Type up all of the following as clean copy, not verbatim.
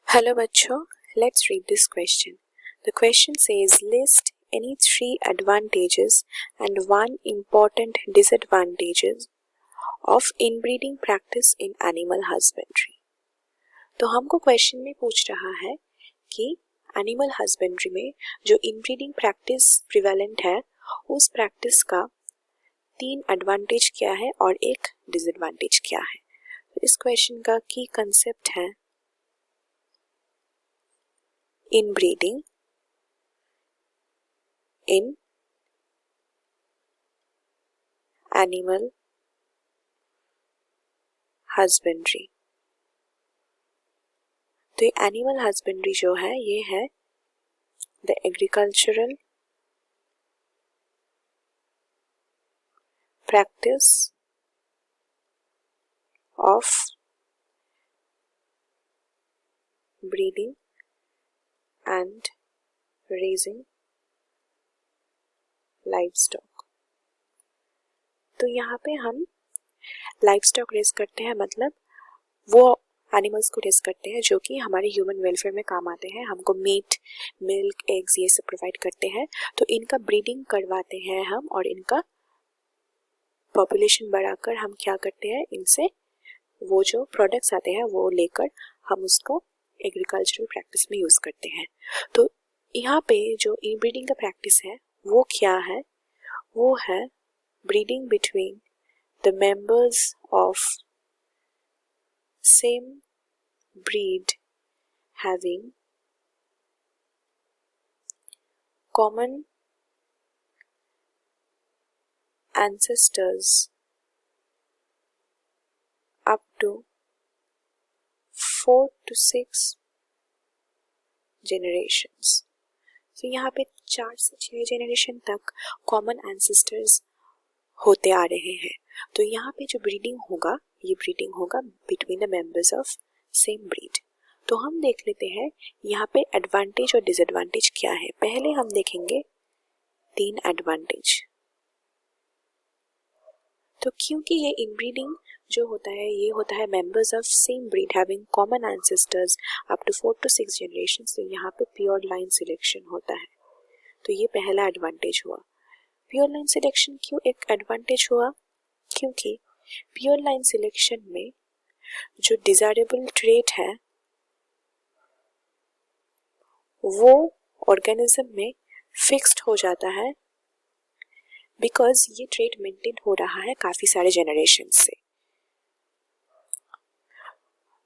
Hello बच्चों, let's read this question. The question says list any 3 advantages and 1 important disadvantages of inbreeding practice in animal husbandry. तो हमको question में पूछ रहा है कि एनिमल हस्बेंड्री में जो इनब्रीडिंग प्रैक्टिस प्रिवेलेंट है उस प्रैक्टिस का 3 एडवांटेज क्या है और एक डिसएडवांटेज क्या है. तो इस क्वेश्चन का की कंसेप्ट है inbreeding in animal husbandry. तो ये एनिमल हस्बेंड्री जो है ये है the agricultural practice of breeding and raising livestock. तो यहाँ पे हम लाइवस्टॉक रेज करते हैं, मतलब वो एनिमल्स को रेज करते हैं जो कि हमारे ह्यूमन वेलफेयर में काम आते हैं, हमको मीट, मिल्क, एग्स ये सब प्रोवाइड करते हैं. तो इनका ब्रीडिंग करवाते हैं हम और इनका पॉपुलेशन बढ़ाकर हम क्या करते हैं, इनसे वो जो प्रोडक्ट्स आते हैं वो लेकर हम उसको एग्रीकल्चरल प्रैक्टिस में यूज करते हैं. तो यहाँ पे जो इनब्रीडिंग का प्रैक्टिस है वो क्या है, वो है breeding between the members of same breed having common ancestors up to 4 to 6 generations. तो यहाँ पे 4 से 6 जनरेशन तक कॉमन एंसेस्टर्स होते आ रहे हैं. तो यहाँ पे जो ब्रीडिंग होगा ये ब्रीडिंग होगा between the members of same breed. तो हम देख लेते हैं यहाँ पे एडवांटेज और डिसएडवांटेज क्या है. पहले हम देखेंगे 3 एडवांटेज. तो क्योंकि ये इनब्रीडिंग जो होता है ये होता है members of same breed having common ancestors up to 4 to 6 generations. तो यहाँ पे प्योर लाइन सिलेक्शन होता है. तो ये पहला एडवांटेज हुआ. प्योर लाइन सिलेक्शन क्यों एक एडवांटेज हुआ, क्योंकि प्योर लाइन सिलेक्शन में जो डिजायरेबल ट्रेट है वो ऑर्गेनिज्म में फिक्स्ड हो जाता है, बिकॉज ये ट्रेट मेंटेन हो रहा है काफी सारे जनरेशन से.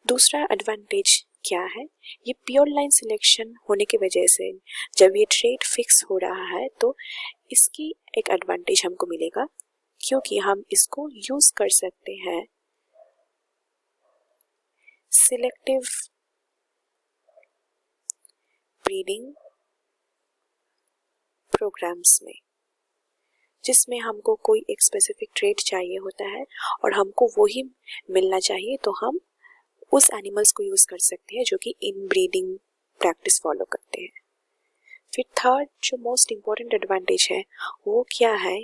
दूसरा एडवांटेज क्या है, ये प्योर लाइन सिलेक्शन होने की वजह से जब ये ट्रेट फिक्स हो रहा है तो इसकी एक एडवांटेज हमको मिलेगा, क्योंकि हम इसको यूज कर सकते हैं सिलेक्टिव ब्रीडिंग प्रोग्राम्स में, जिसमें हमको कोई एक स्पेसिफिक ट्रेट चाहिए होता है और हमको वो ही मिलना चाहिए. तो हम उस एनिमल्स को यूज कर सकते हैं जो कि इन ब्रीडिंग प्रैक्टिस फॉलो करते हैं. फिर थर्ड जो मोस्ट इम्पोर्टेंट एडवांटेज है वो क्या है,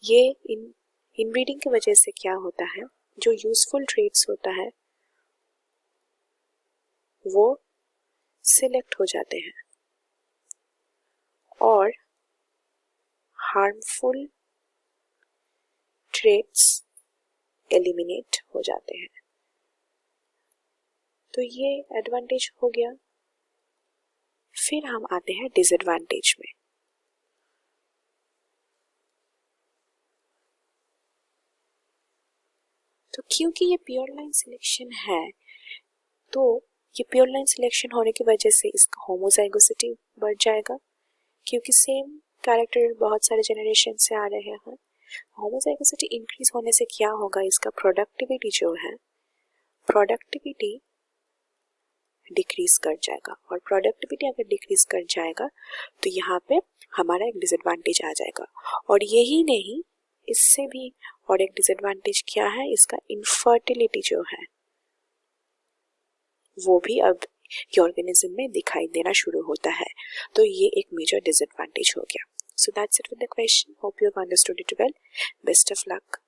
ये इन ब्रीडिंग की वजह से क्या होता है, जो यूजफुल ट्रेट्स होता है वो सिलेक्ट हो जाते हैं और हार्मफुल ट्रेट्स एलिमिनेट हो जाते हैं. तो ये एडवांटेज हो गया. फिर हम आते हैं डिसएडवांटेज में. तो क्योंकि ये प्योर लाइन सिलेक्शन है तो ये प्योर लाइन सिलेक्शन होने की वजह से इसका होमोजाइगोसिटी बढ़ जाएगा, क्योंकि सेम कैरेक्टर बहुत सारे जनरेशन से आ रहे हैं. होमोजाइगोसिटी इंक्रीज होने से क्या होगा, इसका प्रोडक्टिविटी जो है प्रोडक्टिविटी डिक्रीज कर जाएगा. और प्रोडक्टिविटी अगर डिक्रीज कर जाएगा तो यहाँ पे हमारा एक डिसएडवांटेज आ जाएगा. और यही नहीं, इससे भी और एक डिसएडवांटेज क्या है, इसका इनफर्टिलिटी जो है वो भी अब ऑर्गेनिज्म में दिखाई देना शुरू होता है. तो ये एक मेजर डिसएडवांटेज हो गया. So that's it with the question. Hope you have understood it well. Best of luck.